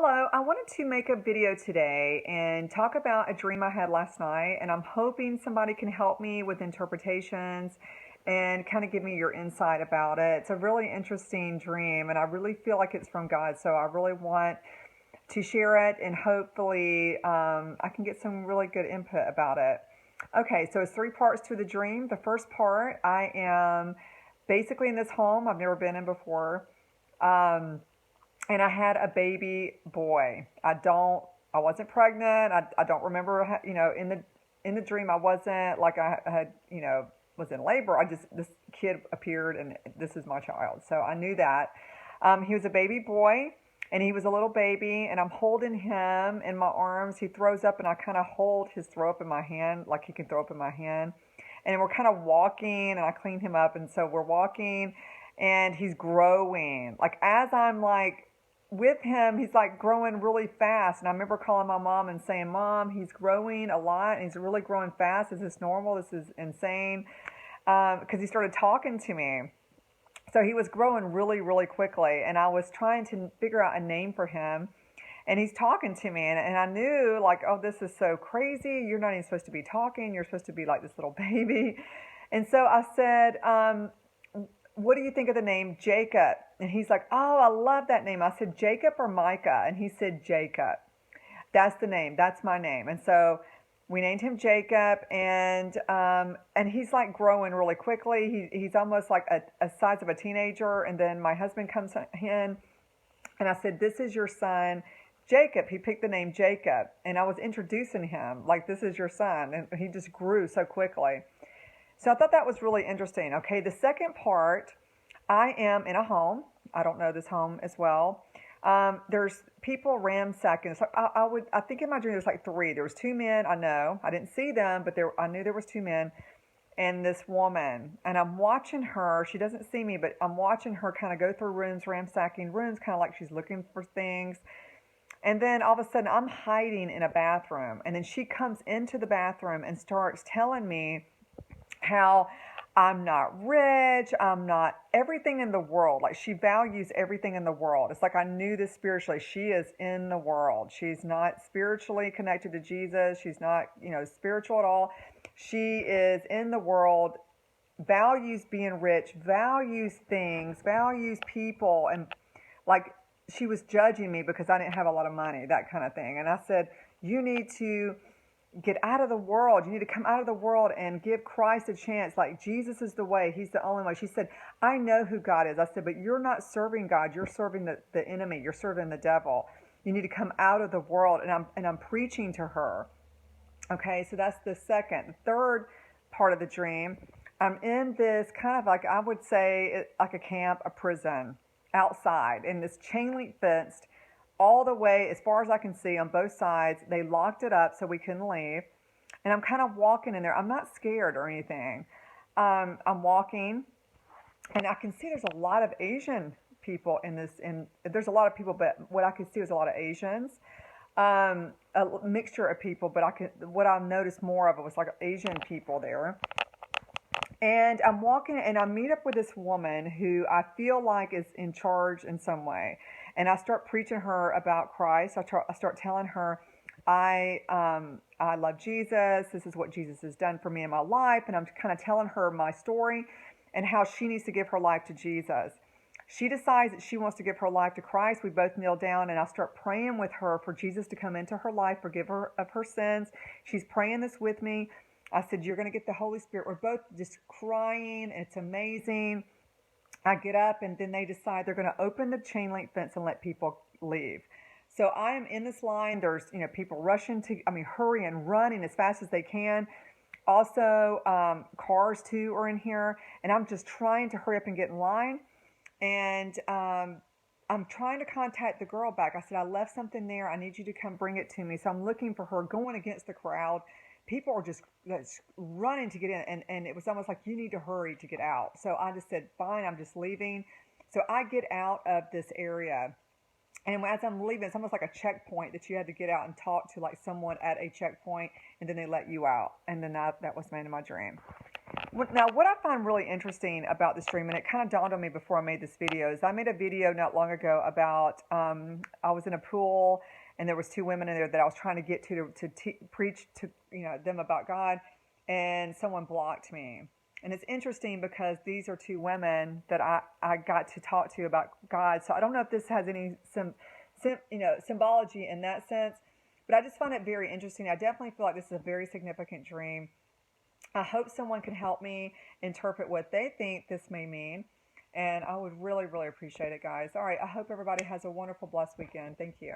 Hello, I wanted to make a video today and talk about a dream I had last night, and I'm hoping somebody can help me with interpretations and kind of give me your insight about it. It's a really interesting dream, and I really feel like it's from God, so I really want to share it, and hopefully I can get some really good input about it. Okay, so it's three parts to the dream. The first part, I am basically in this home I've never been in before. Um, and I had a baby boy. I wasn't pregnant. I don't remember, in the dream I wasn't like I had, was in labor. This kid appeared and this is my child. So I knew that. He was a baby boy and he was a little baby and I'm holding him in my arms. He throws up and I kind of hold his throw up in my hand, like he can throw up in my hand. And we're kind of walking and I clean him up. And so we're walking and he's growing. Like as I'm like, with him, he's like growing really fast. And I remember calling my mom and saying, Mom, he's growing a lot and he's really growing fast. Is this normal? This is insane. Because he started talking to me. So he was growing really, really quickly. And I was trying to figure out a name for him. And he's talking to me. And I knew, like, oh, this is so crazy. You're not even supposed to be talking. You're supposed to be like this little baby. And so I said, what do you think of the name Jacob? And he's like, oh, I love that name. I said, Jacob or Micah? And he said, Jacob. That's the name. That's my name. And so we named him Jacob, and he's like growing really quickly. He's almost like a size of a teenager. And then my husband comes in, and I said, this is your son, Jacob. He picked the name Jacob, and I was introducing him like, this is your son. And he just grew so quickly. So I thought that was really interesting. Okay, the second part, I am in a home. I don't know this home as well. There's people ransacking. So I think in my dream there's like three. There was two men. I know I didn't see them, but I knew there was two men, and this woman. And I'm watching her. She doesn't see me, but I'm watching her kind of go through rooms, ransacking rooms, kind of like she's looking for things. And then all of a sudden I'm hiding in a bathroom, and then she comes into the bathroom and starts telling me how I'm not rich, I'm not everything in the world. Like she values everything in the world. It's like I knew this spiritually. She is in the world. She's not spiritually connected to Jesus. She's not, spiritual at all. She is in the world, values being rich, values things, values people. And like she was judging me because I didn't have a lot of money, that kind of thing. And I said, you need to get out of the world. You need to come out of the world and give Christ a chance. Like Jesus is the way. He's the only way. She said, I know who God is. I said, but you're not serving God. You're serving the enemy. You're serving the devil. You need to come out of the world. And I'm preaching to her. Okay, so that's the second. The third part of the dream, I'm in this kind of like, I would say like a camp, a prison outside in this chain link fenced all the way as far as I can see on both sides. They locked it up so we couldn't leave. And I'm kind of walking in there. I'm not scared or anything. I'm walking, and I can see there's a lot of Asian people in this. And there's a lot of people, but what I could see was a lot of Asians, a mixture of people. But what I noticed more of it was like Asian people there. And I'm walking, and I meet up with this woman who I feel like is in charge in some way. And I start preaching her about Christ. I start telling her, I love Jesus. This is what Jesus has done for me in my life. And I'm kind of telling her my story and how she needs to give her life to Jesus. She decides that she wants to give her life to Christ. We both kneel down, and I start praying with her for Jesus to come into her life, forgive her of her sins. She's praying this with me. I said, you're going to get the Holy Spirit. We're both just crying. It's amazing. I get up, and then they decide they're going to open the chain link fence and let people leave. So I am in this line. There's, people rushing hurrying, running as fast as they can. Also, cars too are in here, and I'm just trying to hurry up and get in line. And I'm trying to contact the girl back. I said, I left something there. I need you to come bring it to me. So I'm looking for her, going against the crowd. People are just running to get in, and it was almost like, you need to hurry to get out. So I just said, fine, I'm just leaving. So I get out of this area, and as I'm leaving, it's almost like a checkpoint that you had to get out and talk to like someone at a checkpoint, and then they let you out. And then that was the end of my dream. Now, what I find really interesting about this dream, and it kind of dawned on me before I made this video, is I made a video not long ago about I was in a pool and there was two women in there that I was trying to get to preach to them about God, and someone blocked me. And it's interesting because these are two women that I got to talk to about God. So I don't know if this has any symbology in that sense, but I just find it very interesting. I definitely feel like this is a very significant dream. I hope someone can help me interpret what they think this may mean. And I would really, really appreciate it, guys. All right. I hope everybody has a wonderful, blessed weekend. Thank you.